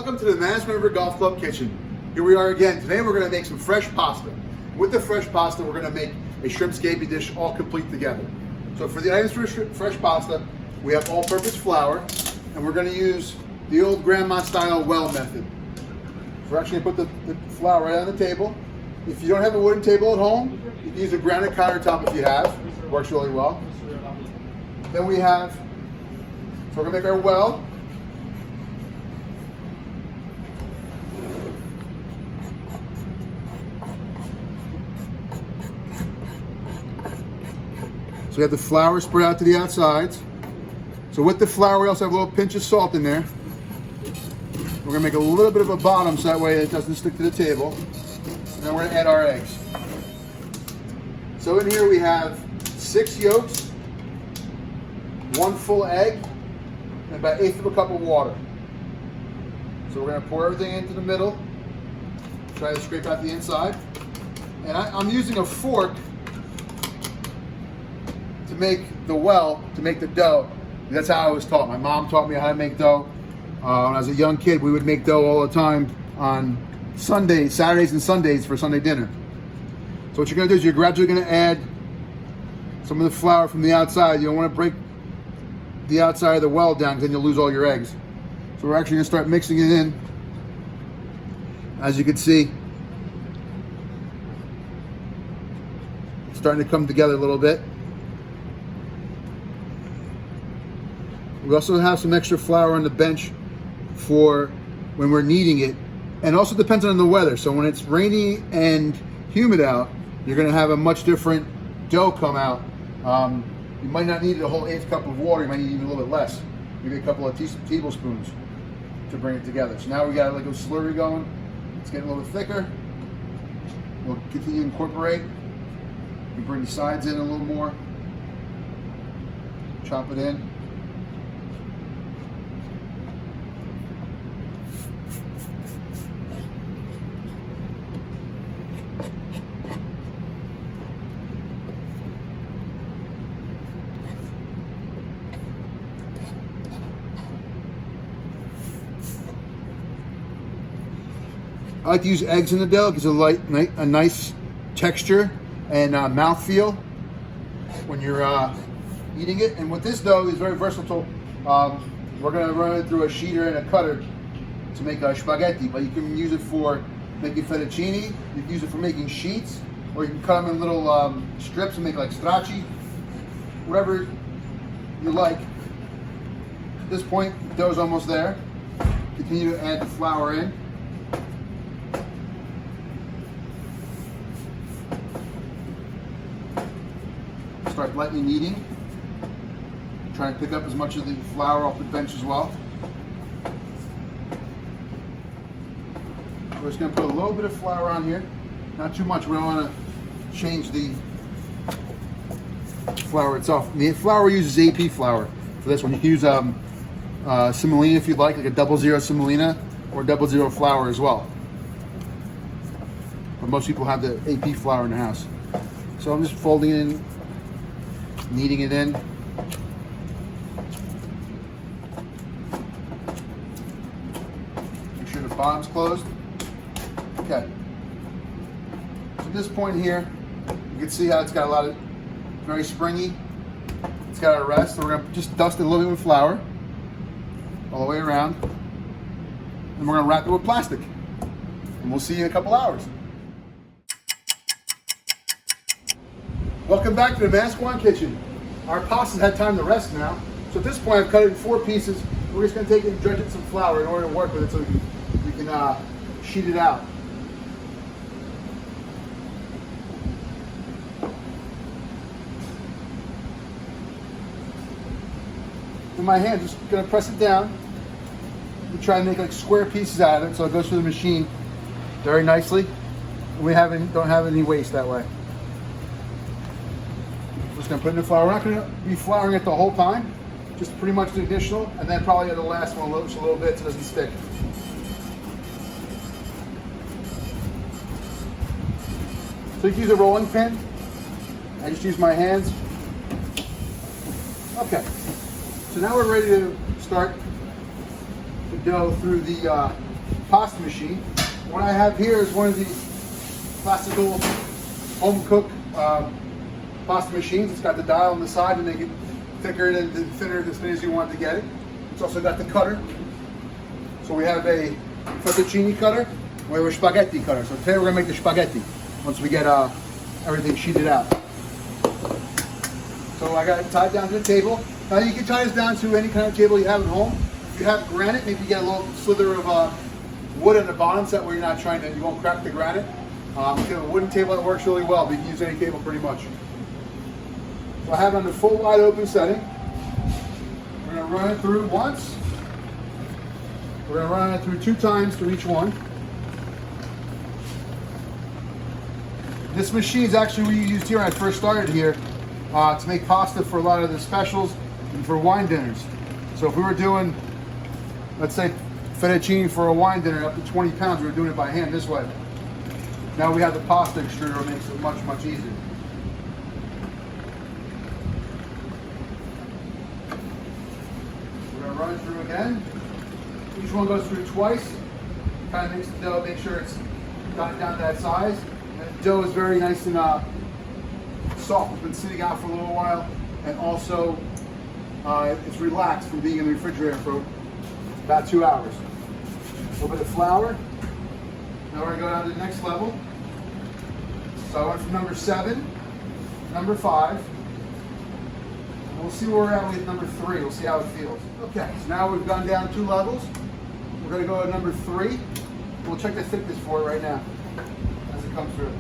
Welcome to the Madison River Golf Club kitchen. Here we are again. Today we're going to make some fresh pasta. With the fresh pasta, we're going to make a shrimp scampi dish all complete together. So for the items for fresh pasta, we have all-purpose flour, and we're going to use the old grandma-style well method. We're actually going to put the flour right on the table. If you don't have a wooden table at home, you can use a granite countertop if you have. It works really well. Then we have, so we're going to make our well. So we have the flour spread out to the outsides. So with the flour, we also have a little pinch of salt in there. We're gonna make a little bit of a bottom so that way it doesn't stick to the table. And then we're gonna add our eggs. So in here we have 6 yolks, 1 full egg, and about 1/8 of a cup of water. So we're gonna pour everything into the middle, try to scrape out the inside. And I'm using a fork to make the dough. That's how I was taught. My mom taught me how to make dough. When I was a young kid, we would make dough all the time on Sundays, Saturdays and Sundays for Sunday dinner. So what you're gonna do is you're gradually gonna add some of the flour from the outside. You don't wanna break the outside of the well down because then you'll lose all your eggs. So we're actually gonna start mixing it in. As you can see, it's starting to come together a little bit. We also have some extra flour on the bench for when we're kneading it, and also depends on the weather. So when it's rainy and humid out, you're going to have a much different dough come out. You might not need a whole 1/8 cup of water. You might need even a little bit less, maybe a couple of tablespoons to bring it together. So now we got like a slurry going. It's getting a little bit thicker. We'll continue to incorporate. We bring the sides in a little more. Chop it in. I like to use eggs in the dough because it's a nice texture and mouthfeel when you're eating it. And with this dough, it's very versatile. We're going to run it through a sheeter and a cutter to make spaghetti, but you can use it for making fettuccine. You can use it for making sheets, or you can cut them in little strips and make like stracci, whatever you like. At this point, the dough's almost there. Continue to add the flour in. Start lightly kneading. Try and pick up as much of the flour off the bench as well. We're just going to put a little bit of flour on here, not too much. We don't want to change the flour itself. The flour uses AP flour for this one. You can use semolina if you'd like a 00 semolina or 00 flour as well. But most people have the AP flour in their house. So I'm just folding it in, kneading it in. Make sure the bottom's closed. Okay. So at this point here, you can see how it's got a lot of, very springy. It's got a rest. So we're going to just dust it a little bit with flour all the way around. And we're going to wrap it with plastic. And we'll see you in a couple hours. Welcome back to the Masquan kitchen. Our pasta's had time to rest now. So at this point, I've cut it in 4 pieces. We're just going to take it and dredge it in some flour in order to work with it so we can sheet it out. In my hand, just going to press it down. We try and make like square pieces out of it so it goes through the machine very nicely. And we don't have any waste that way. Just going to put it in the flour. We're not going to be flouring it the whole time, just pretty much the additional, and then probably the last one just a little bit so it doesn't stick. So you can use a rolling pin. I just use my hands. Okay, so now we're ready to start the dough through the pasta machine. What I have here is one of these classical home cook pasta machines. It's got the dial on the side to make it thicker and thinner as thin as you want to get it. It's also got the cutter. So we have a fettuccine cutter, we have a spaghetti cutter. So today we're gonna make the spaghetti once we get everything sheeted out. So I got it tied down to the table. Now you can tie this down to any kind of table you have at home. If you have granite, maybe get a little slither of wood on the bottom so that way you won't crack the granite. If you have a wooden table, that works really well, but you can use any table pretty much. So I have it on the full wide open setting. We're gonna run it through once. We're gonna run it through 2 times through each one. This machine is actually what you used here when I first started here to make pasta for a lot of the specials and for wine dinners. So if we were doing, let's say, fettuccine for a wine dinner up to 20 pounds, we were doing it by hand this way. Now we have the pasta extruder, it makes it much, much easier. We're gonna run it through again. Each one goes through twice. Kind of mix the dough, make sure it's got down to that size. And the dough is very nice and soft. It's been sitting out for a little while, and also it's relaxed from being in the refrigerator for about 2 hours. A little bit of flour. Now we're gonna go down to the next level. So I went from number 7, number 5. And we'll see where we're at with number 3. We'll see how it feels. Okay, so now we've gone down 2 levels. We're gonna go to number 3. We'll check the thickness for it right now as it comes through.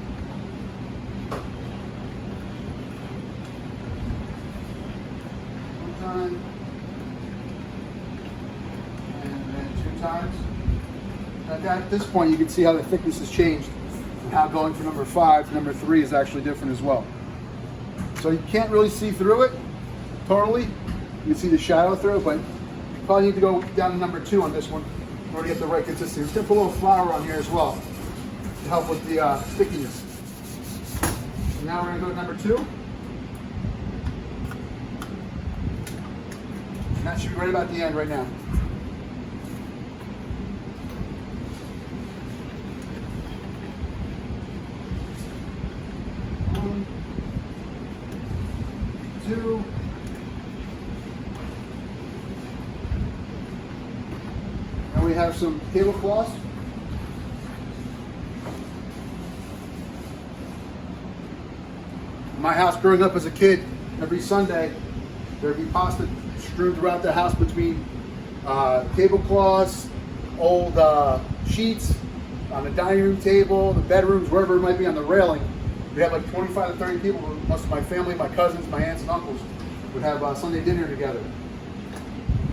One time. And then 2 times. At this point, you can see how the thickness has changed and how going from number 5 to number 3 is actually different as well. So you can't really see through it totally. You can see the shadow through it, but you probably need to go down to number 2 on this one in order to get the right consistency. Let's put a little flour on here as well to help with the stickiness. So now we're going to go to number 2. And that should be right about the end right now. Two. And we have some tablecloths. In my house growing up as a kid, every Sunday there'd be pasta strewn throughout the house between tablecloths, old sheets on the dining room table, the bedrooms, wherever it might be on the railing. We had like 25 to 30 people. Most of my family, my cousins, my aunts and uncles would have Sunday dinner together.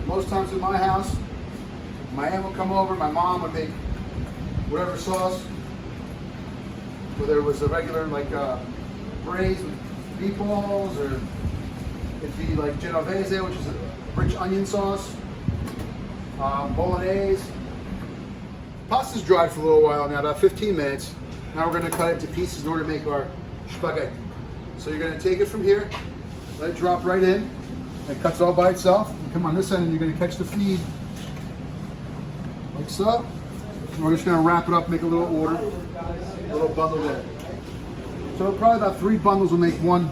Most times in my house, my aunt would come over, my mom would make whatever sauce, whether it was a regular like braised with meatballs, or it'd be like Genovese, which is a rich onion sauce, bolognese. Pasta's dried for a little while now, about 15 minutes. Now we're going to cut it to pieces in order to make our spaghetti. So you're going to take it from here, let it drop right in. It cuts all by itself. You come on this end and you're going to catch the feed, like so. And we're just going to wrap it up, make a little order, a little bundle there. So probably about 3 bundles will make one,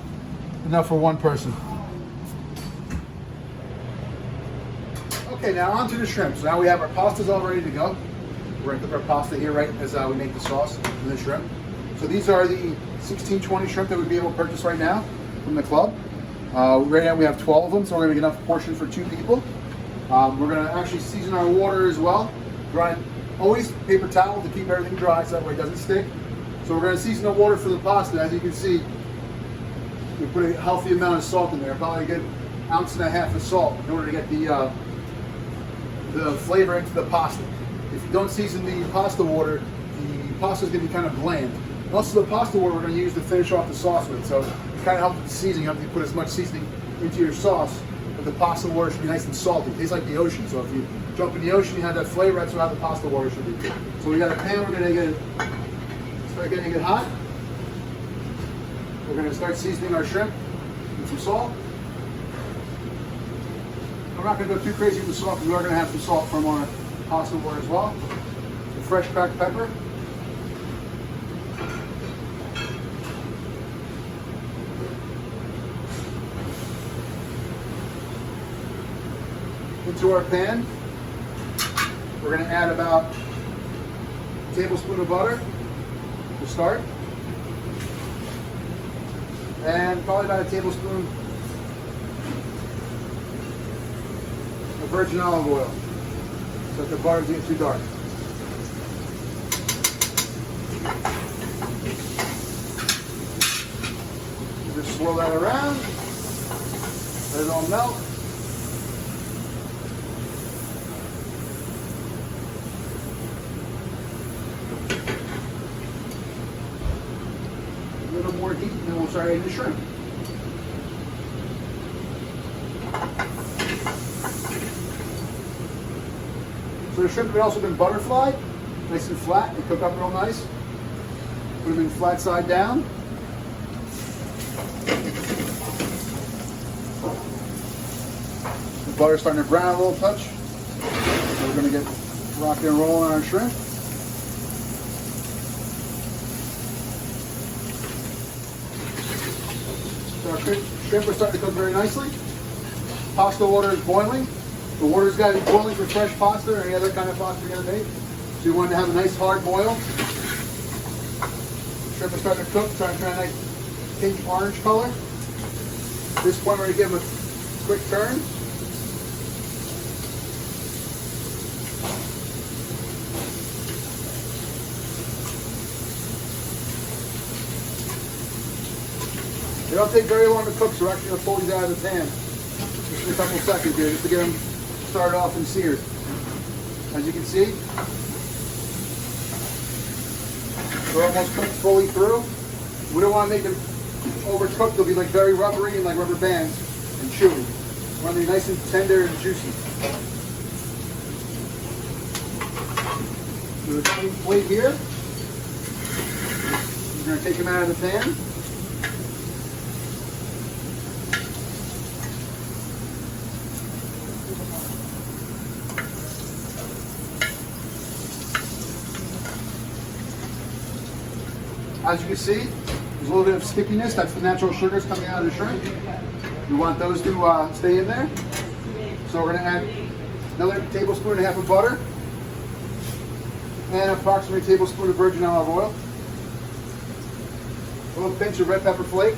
enough for one person. Okay, now onto the shrimp. So now we have our pastas all ready to go. We're going to cook our pasta here right as we make the sauce and the shrimp. So these are the 1620 shrimp that we'd be able to purchase right now from the club. Right now we have 12 of them, so we're going to get enough portion for 2 people. We're going to actually season our water as well. Dry, always paper towel to keep everything dry so that way it doesn't stick. So we're going to season the water for the pasta. As you can see, we put a healthy amount of salt in there, probably a good 1.5 ounces of salt in order to get the flavor into the pasta. If you don't season the pasta water, the pasta is going to be kind of bland. And also the pasta water we're going to use to finish off the sauce with. So it kind of helps with the seasoning. You don't have to put as much seasoning into your sauce, but the pasta water should be nice and salty. It tastes like the ocean. So if you jump in the ocean, you have that flavor. That's how the pasta water should be. So we got a pan. We're going to start getting it hot. We're going to start seasoning our shrimp with some salt. We're not going to go too crazy with the salt because we are going to have some salt from our pasta water as well. fresh cracked pepper. Into our pan, we're going to add about a tablespoon of butter to start, and probably about a tablespoon of virgin olive oil, so that the butter doesn't get too dark. Just swirl that around, let it all melt. A little more heat, and then we'll start adding the shrimp. So the shrimp have also been butterflied, nice and flat. They cook up real nice. Put them in flat side down. The butter's starting to brown a little touch. So we're going to get rocking and rolling on our shrimp. So our shrimp are starting to cook very nicely. Pasta water is boiling. The water's got to be boiling for fresh pasta or any other kind of pasta you're going to make. So you want to have a nice hard boil. Shrimp are starting to cook, starting to turn a nice pink orange color. At this point, we're going to give them a quick turn. They don't take very long to cook, so we're actually going to pull these out of the pan just in a couple seconds here, just to get them started off and seared. As you can see, they're almost cooked fully through. We don't want to make them overcooked. They'll be like very rubbery and like rubber bands and chewy. We want them to be nice and tender and juicy. So the cutting plate here, we're going to take them out of the pan. As you can see, there's a little bit of stickiness. That's the natural sugars coming out of the shrimp. We want those to stay in there. So we're going to add another tablespoon and a half of butter and approximately a tablespoon of virgin olive oil. A little pinch of red pepper flake.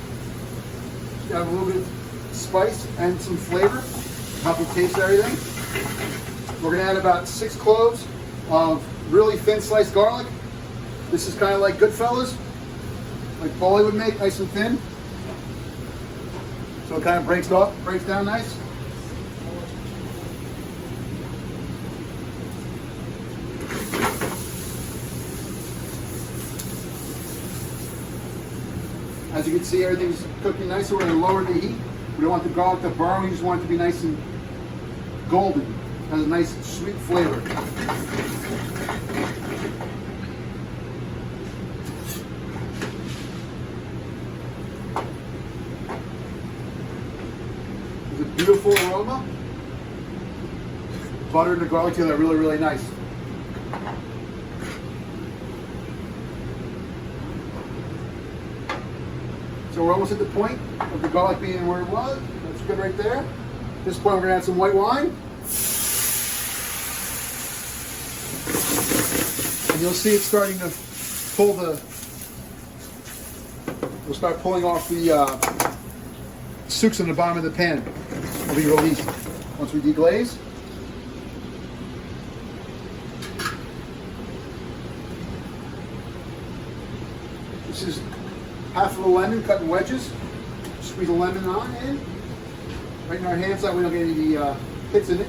Got a little bit of spice and some flavor to help you taste everything. We're going to add about 6 cloves of really thin sliced garlic. This is kind of like Goodfellas, like Paulie would make, nice and thin. So it kind of breaks down nice. As you can see, everything's cooking nice, so we're going to lower the heat. We don't want the garlic to burn, we just want it to be nice and golden. It has a nice sweet flavor. Beautiful aroma. Butter and the garlic together are really, really nice. So we're almost at the point of the garlic being where it was. That's good right there. At this point, we're going to add some white wine. And you'll see it's starting to pull we'll start pulling off the sucs in the bottom of the pan. Will be released once we deglaze. This is half of a lemon cut in wedges. Squeeze a lemon on in. Right in our hand so that we don't get any pits in it.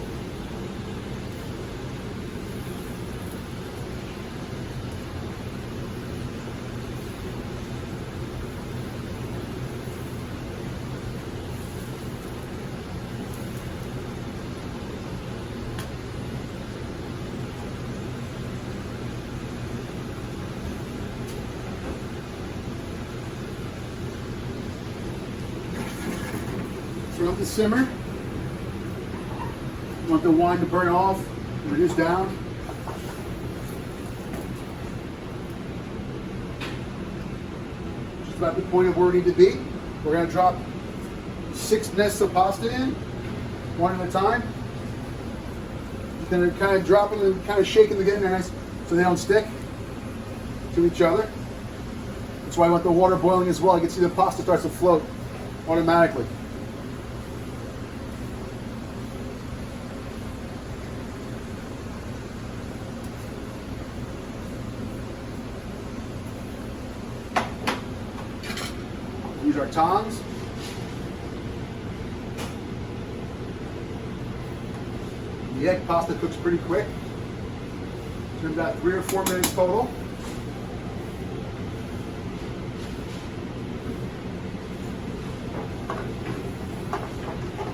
Let the simmer. You want the wine to burn off, reduce down. about the point of where we need to be. We're going to drop 6 nests of pasta in, one at a time. Then kind of drop them and kind of shaking them to get in there nice so they don't stick to each other. That's why I want the water boiling as well. You can see the pasta starts to float automatically. Use our tongs. The egg pasta cooks pretty quick. It's been about 3 or 4 minutes total.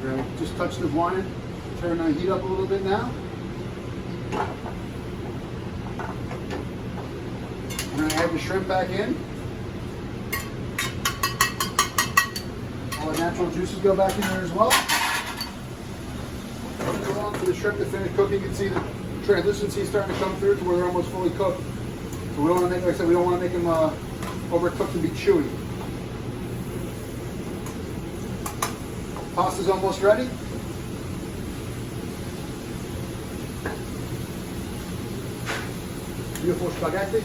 We're going to just touch the wine, turn the heat up a little bit now. We're going to add the shrimp back in. All the natural juices go back in there as well. For the shrimp to finish cooking, you can see the translucency starting to come through to where they're almost fully cooked. So we don't want to make, like I said, we don't want to make them overcooked and be chewy. Pasta's almost ready. Beautiful spaghetti.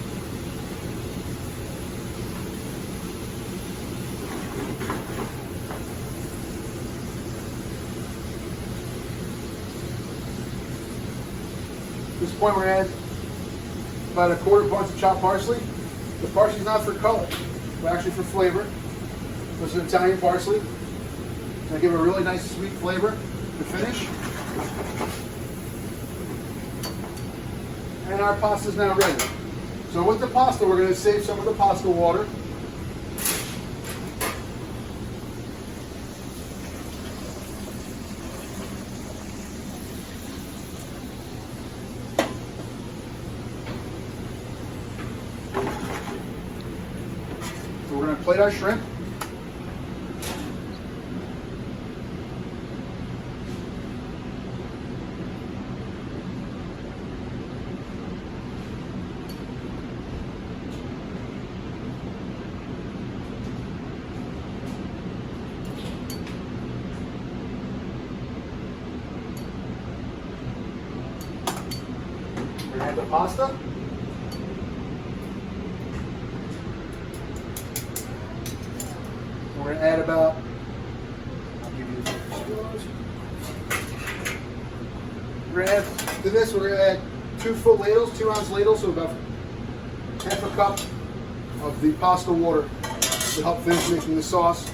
At this point, we're going to add about a quarter bunch of chopped parsley. The parsley is not for color, but actually for flavor. This is Italian parsley. It's going to give it a really nice sweet flavor to finish. And our pasta is now ready. So with the pasta, we're going to save some of the pasta water. We're going to plate our shrimp. We're going to add the pasta. We're going to add about, I'll give you the spoons. We're going to add to this, we're going to add 2 full ladles, 2-ounce ladles, so about half a cup of the pasta water to help finish making the sauce.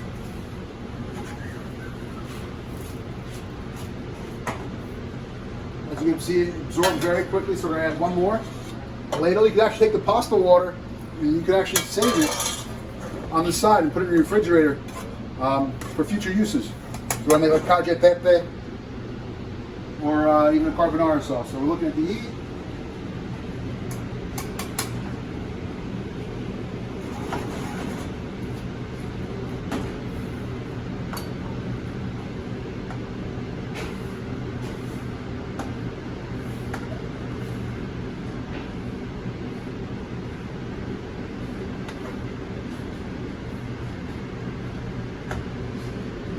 As you can see, it absorbs very quickly, so we're going to add 1 more ladle. You can actually take the pasta water and you can actually save it on the side and put it in your refrigerator for future uses. So you want to make a cacio e pepe or even a carbonara sauce. So we're looking at the heat.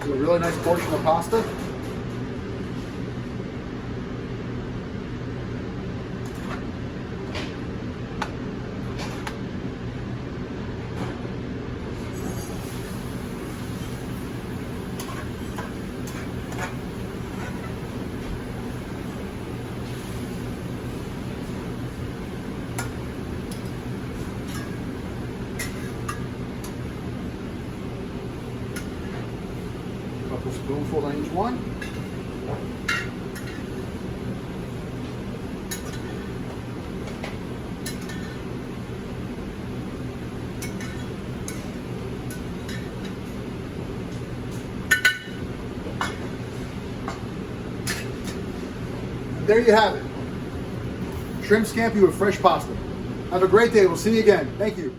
A really nice portion of pasta. A spoonful on each one. There you have it. Shrimp scampi with fresh pasta. Have a great day. We'll see you again. Thank you.